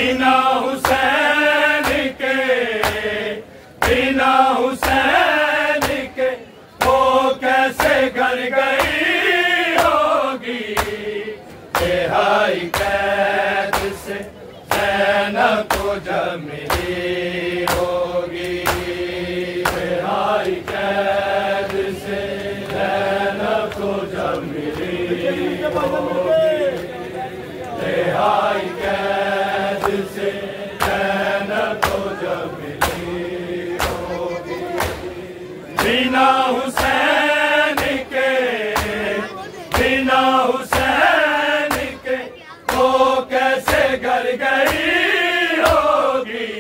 बिना हुसैन के, बिना हुसैन के वो कैसे घर गई होगी। रिहाई कैद से ज़ैनब को जब मिली होगी। रिहाई कैद से ज़ैनब को जब मिली होगी। रिहाई कैद से ज़ैनब को जब मिली होगी। बिना हुसैन के, बिना हुसैन के वो कैसे घर गई होगी।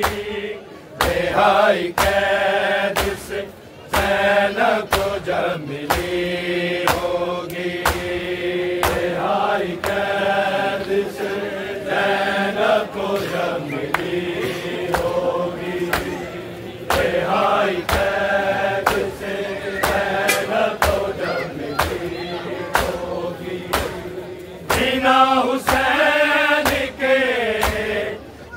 रिहाई कैद से ज़ैनब को जब मिली होगी। रिहाई कैद से ज़ैनब को जब मिली होगी। रिहाई कैद से ज़ैनब को जब मिली होगी। बिना हुसैन के,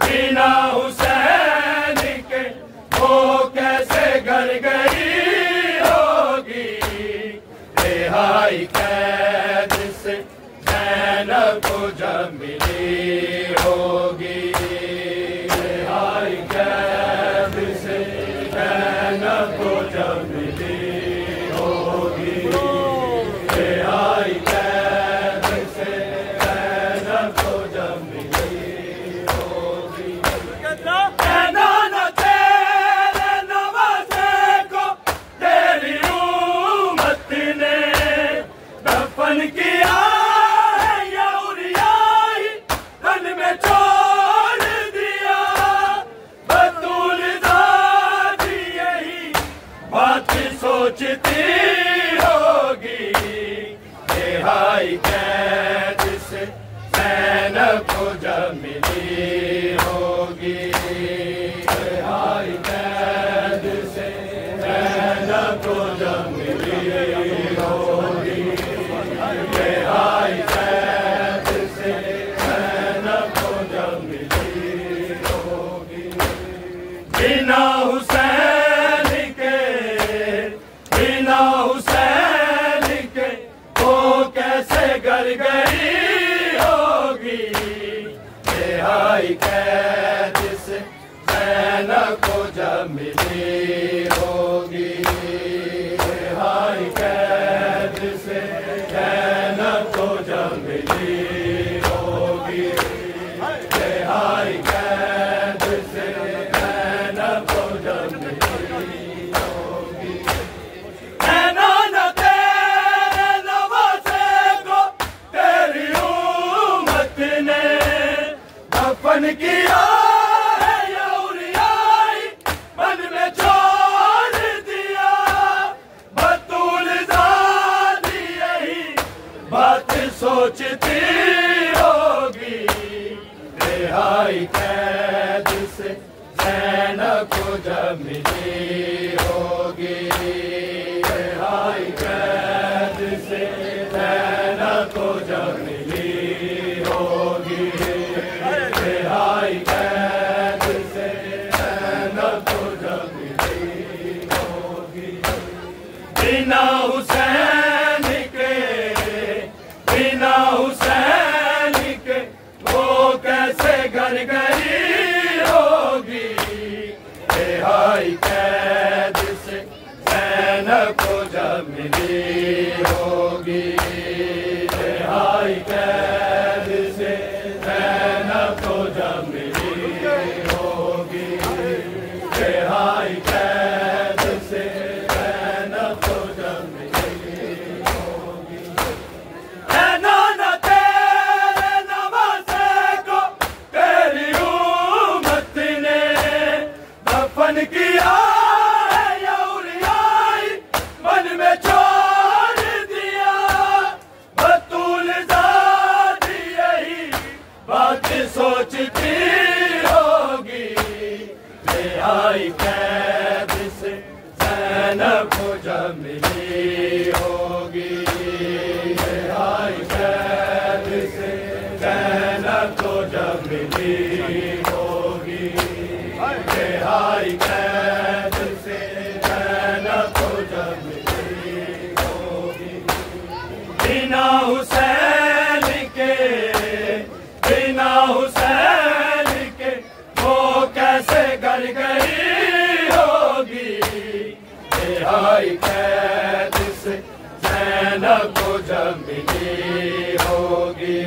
बिना हुसैन के वो कैसे घर गई होगी। रिहाई कैद से ज़ैनब को जब मिली होगी। रिहाई कैद से ज़ैनब को जब मिली होगी। रिहाई कैद से ज़ैनब को जब मिली होगी। नाना तेरे नवाज़े को तेरी उम्मत ने दफन किया है या उरियाई रन में छोड़ दिया। बतूल ज़ादी यही बात सोचती होगी। रिहाई कैद से ज़ैनब को जब मिली होगी। रिहाई कैद से ज़ैनब को जब मिली होगी। रिहाई कैद से ज़ैनब को जब मिली होगी। बिना हुसैन के, बिना हुसैन के वो कैसे घर गई होगी। रिहाई कैद से ज़ैनब को जब मिली होगी। रिहाई कैद से ज़ैनब को जब मिली होगी। रिहाई कैद से ज़ैनब को जब मिली होगी। नाना तेरे नवाज़े को तेरी उम्मत ने दफन किया है या उरियाई मन में छोड़ दिया। बतूल ज़ादी यही बात सोचती होगी। रिहाई कैद से ज़ैनब को जब मिली होगी। रिहाई कैद से ज़ैनब को जब मिली होगी। रिहाई कैद से ज़ैनब को जब मिली होगी। बिना हुसैन के, बिना हुसैन के वो कैसे घर गई होगी। रिहाई कैद से ज़ैनब को जब मिली होगी। रिहाई कैद से ज़ैनब को जब मिली होगी। रिहाई कैद से ज़ैनब को जब मिली होगी। नाना तेरे नवाज़े को तेरी उम्मत ने दफन किया है या उरियाई मन में छोड़ दिया। बतूल ज़ादी यही बात सोचती होगी। रिहाई कैद से ज़ैनब को जब मिली होगी। रिहाई कैद से ज़ैनब को जब मिली होगी। रिहाई कैद से ज़ैनब को जब मिली होगी। बिना हुसैन के, बिना हुसैन के वो कैसे घर गई होगी। रिहाई कैद से ज़ैनब को जब मिली होगी।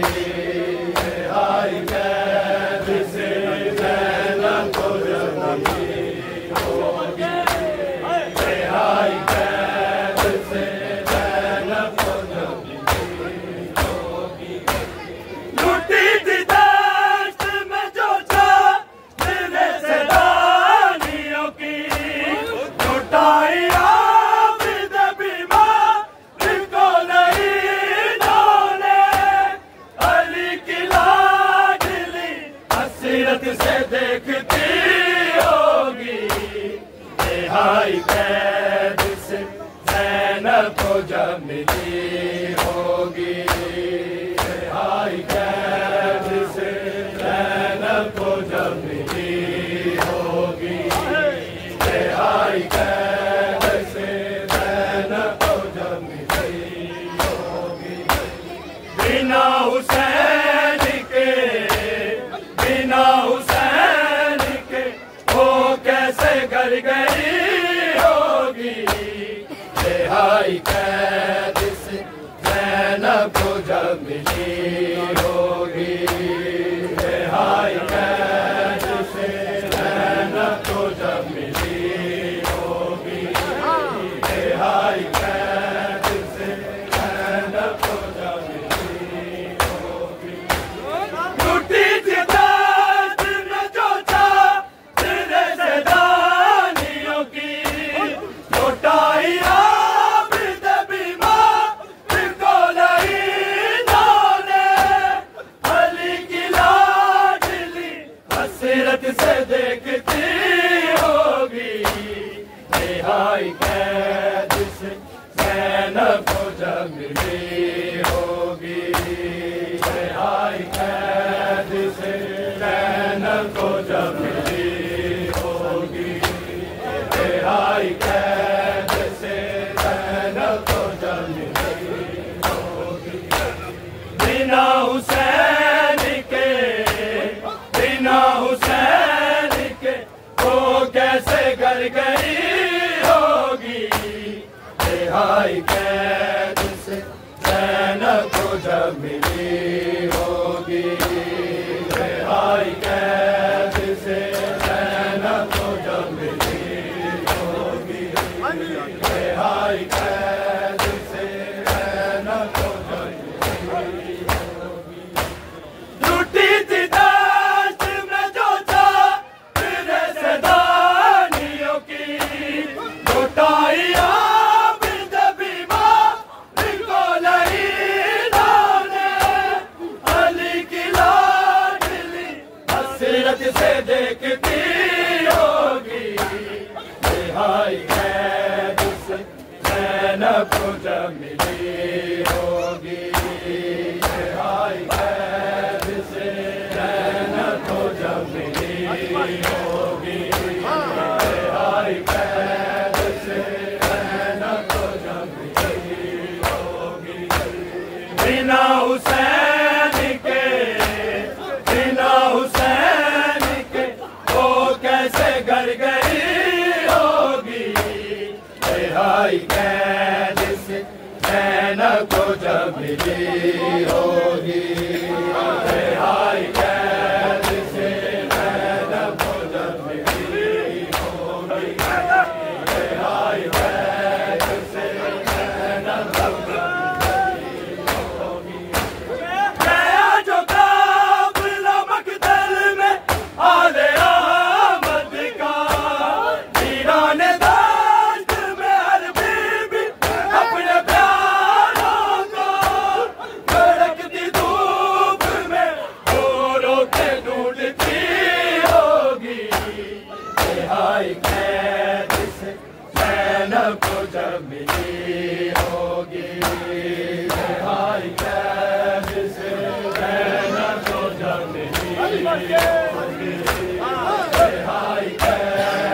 रिहाई कैद से ज़ैनब को जब मिली होगी। रिहाई कैद से ज़ैनब को जब मिली होगी। लुटी थी दश्त में जो मेरे से दानियों की, लुटाई से देखती होगी। रिहाई कैद से ज़ैनब को जब मिली होगी। रिहाई कैद से ज़ैनब को जब मिली होगी। रिहाई कैद से ज़ैनब को जब मिली होगी। बिना हुसैन के, बिना हुसैन के वो कैसे घर गई होगी। रिहाई कैद से ज़ैनब को जब मिली होगी। रिहाई कैद से ज़ैनब को जब मिली होगी। रिहाई कैद से ज़ैनब को जब मिली होगी। लुटी थी दश्त में जो मेरे से दानियों की, लुटाई आबिद बीमार को नहीं जाने। अली की लाडली हसरत से देखती होगी। रिहाई कैद से ज़ैनब को जब मिली होगी। रिहाई कैद से ज़ैनब को जब मिली होगी। रिहाई कैद से ज़ैनब को जब मिली होगी। बिना हुसैन के, बिना हुसैन के वो कैसे घर गई होगी। रिहाई कैद से ज़ैनब को जब मिली होगी। रिहाई कैद से ज़ैनब को जब मिली होगी। रिहाई कैद से ज़ैनब को जब मिली होगी। लुटी थी दश्त में जो मेरे से दानियों की, लुटाई आबिद बीमार को नहीं जाने। अली की लाडली हसरत से देखती होगी। रिहाई कैद से ज़ैनब को जब मिली होगी। रिहाई कैद से ज़ैनब को जब मिली होगी। रिहाई कैद से ज़ैनब को जब मिली होगी। बिना हुसैन के, बिना हुसैन के वो कैसे घर गई होगी। रिहाई कैद से ज़ैनब को जब मिली होगी। रिहाई कैद से ज़ैनब को जब मिली होगी। रिहाई कैद से ज़ैनब को जब मिली होगी। गया जो काबिला मकतल में आले अहमद का, वीरान दश्त में हर बीबी अपने प्यारों को, कड़कती धूप में रो के ढूंढती होगी। रिहाई कैद से ज़ैनब को जब मिली होगी। रिहाई कैद से ज़ैनब को जब मिली होगी। रिहाई कैद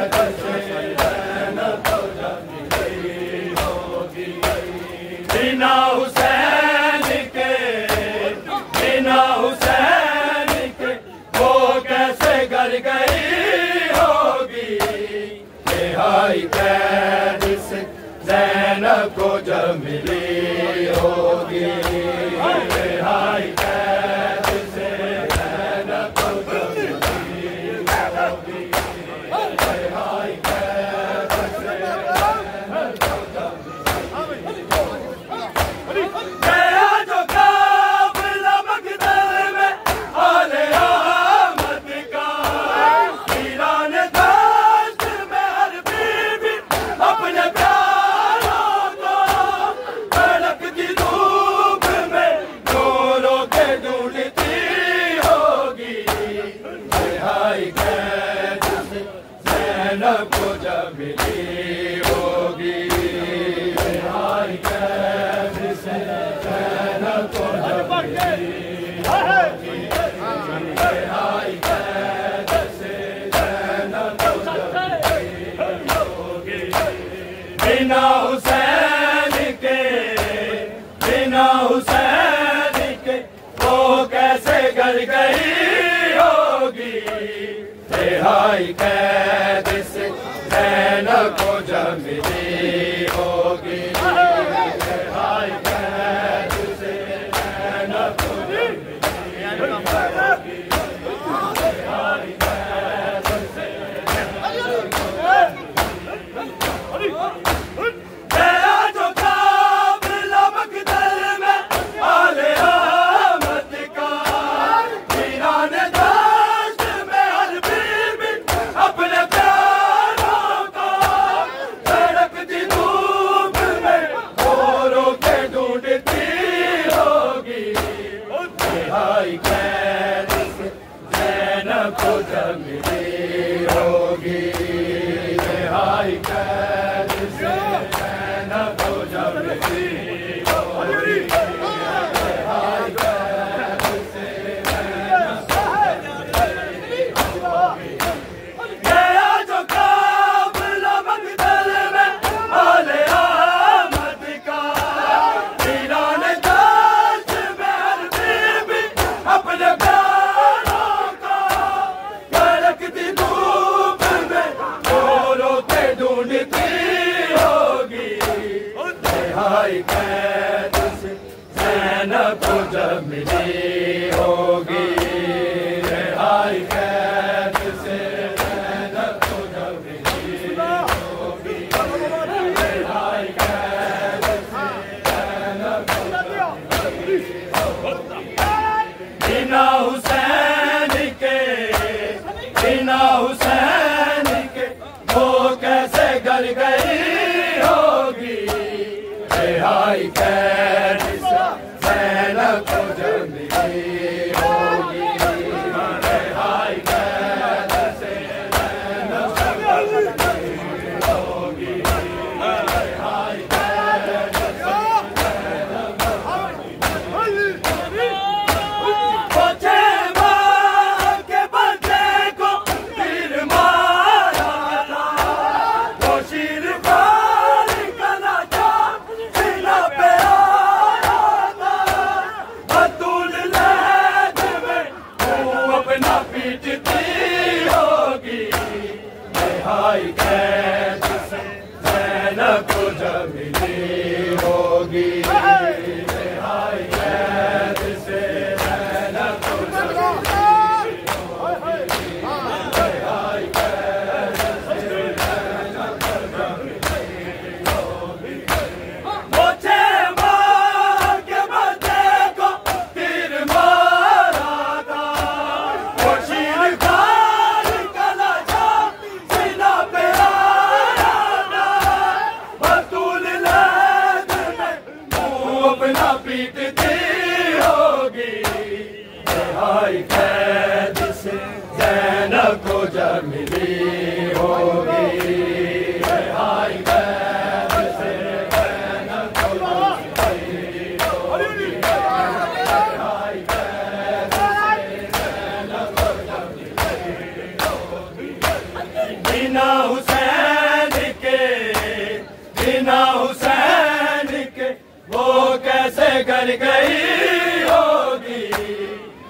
जब मिली होगी, रिहाई कैद से ज़ैनब को जब मिली होगी, रिहाई कैद से ज़ैनब को जब मिली होगी। गया जो काफ़िला मकदल में आले अहमद का, वीरान दश्त में हर बीबी अपने प्यारों को, कड़कती धूप में रो के ढूंढती होगी, रिहाई कैद से ज़ैनब को जब मिली होगी, रिहाई कैद से ज़ैनब को जब मिली होगी, रिहाई कैद से ज़ैनब को जब मिली होगी। बिना हुसैन के वो कैसे गल गई होगी, रिहाई कैद से ज़ैनब को जब मिली होगी, रिहाई कैद से ज़ैनब को जब मिली होगी, रिहाई कैद से ज़ैनब को गया जो काफ़िला मकदल में आले अहमद का, वीरान दश्त में हर बीबी अपने प्यारों को, कड़कती धूप में रो के ढूंढती होगी, रिहाई कैद से ज़ैनब को जब मिली होगी, रिहाई कैद से ज़ैनब को जब मिली होगी, रिहाई कैद से ज़ैनब को जब मिली होगी। गया जो काफ़िला मकदल में आले अहमद का, वीरान दश्त में हर बीबी अपने प्यारों को, कड़कती धूप में रो के ढूंढती होगी, रिहाई कैद से ज़ैनब को जब मिली होगी, रिहाई कैद से ज़ैनब को जब मिली होगी, रिहाई कैद से ज़ैनब को जब मिली होगी। बिना हुसैन के वो कैसे गल गई होगी, रिहाई कैद से ज़ैनब को जब मिली होगी, रिहाई कैद से ज़ैनब को जब मिली होगी, रिहाई कैद से ज़ैनब को जब मिली होगी। पहुंचे मां के बच्चे को तीर मारा था, वो शीर फाड़ कला था, सीना पे आया था, बतूल लहद में वो अपना पीटती होगी, रिहाई कैद से ज़ैनब को जब मिली होगी, रिहाई कैद से ज़ैनब को जब मिली होगी, रिहाई कैद से ज़ैनब को जब मिली होगी। पहुंचे मां के बच्चे को तीर मारा था, वो शीर फाड़ कला था, सीना पे आया था, बतूल लहद में वो अपना पीटती होगी, रिहाई कैद से ज़ैनब को जब मिली होगी, रिहाई कैद से ज़ैनब को जब मिली होगी, रिहाई कैद से ज़ैनब को जब मिली होगी। बिना हुसैन के वो कैसे गल गई होगी,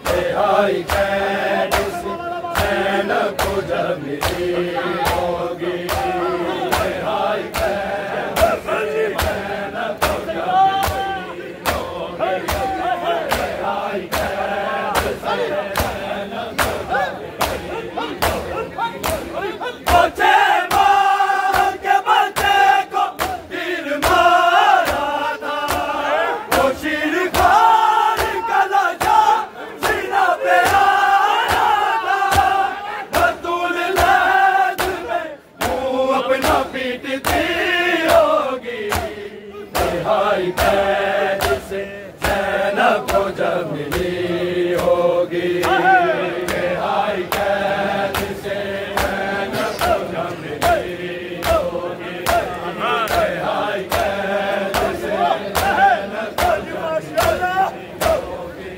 रिहाई कैद से ज़ैनब को जब मिली होगी, रिहाई कैद से ज़ैनब को कैद से ज़ैनब को जब मिली होगी, रिहाई कैद से ज़ैनब को जब मिली होगी, रिहाई कैद से ज़ैनब को जब मिली होगी।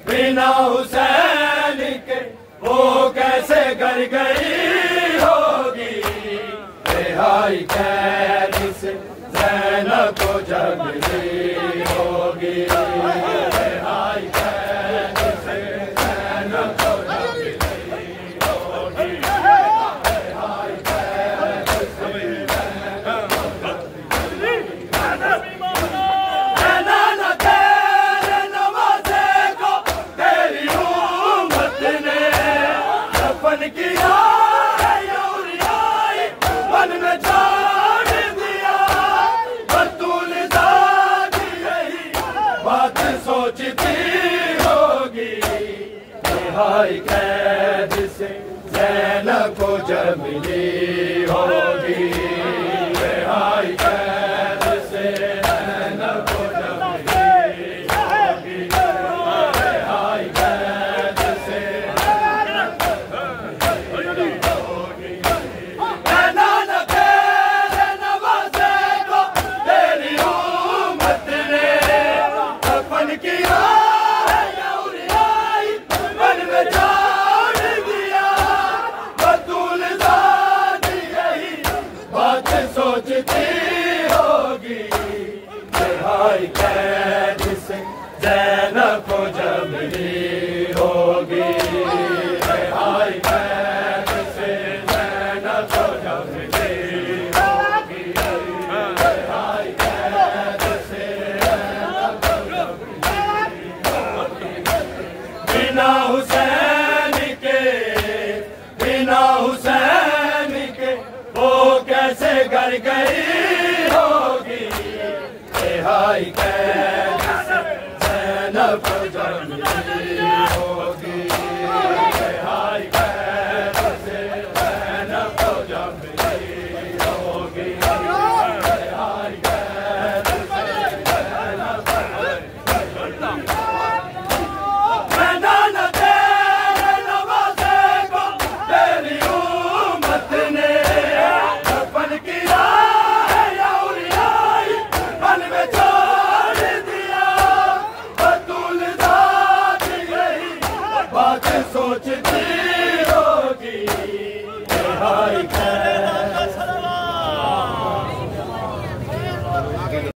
बिना हुसैन के वो कैसे घर गई होगी, रिहाई कैद से ज़ैनब को जब मिली होगी, रिहाई कैद से ज़ैनब को जब मिली होगी, रिहाई कैद से ज़ैनब को जब मिली होगी। नाना तेरे नवाज़े को तेरी उम्मत ने दफन किया, मन में जान दिया, बतूल ज़ात यही बात सोचती होगी, रिहाई कैद से ज़ैनब को जब मिली होगी, रिहाई कैद से ज़ैनब को जब मिली होगी, रिहाई कैद से ज़ैनब को जब मिली होगी। सोचती होगी, रिहाई कैद से ज़ैनब को जब मिली होगी, रिहाई कैद से ज़ैनब को जब मिली होगी, रिहाई कैद से ज़ैनब को जब मिली होगी। बिना हुसैन के वो कैसे घर गई होगी, रिहाई कैद से ज़ैनब को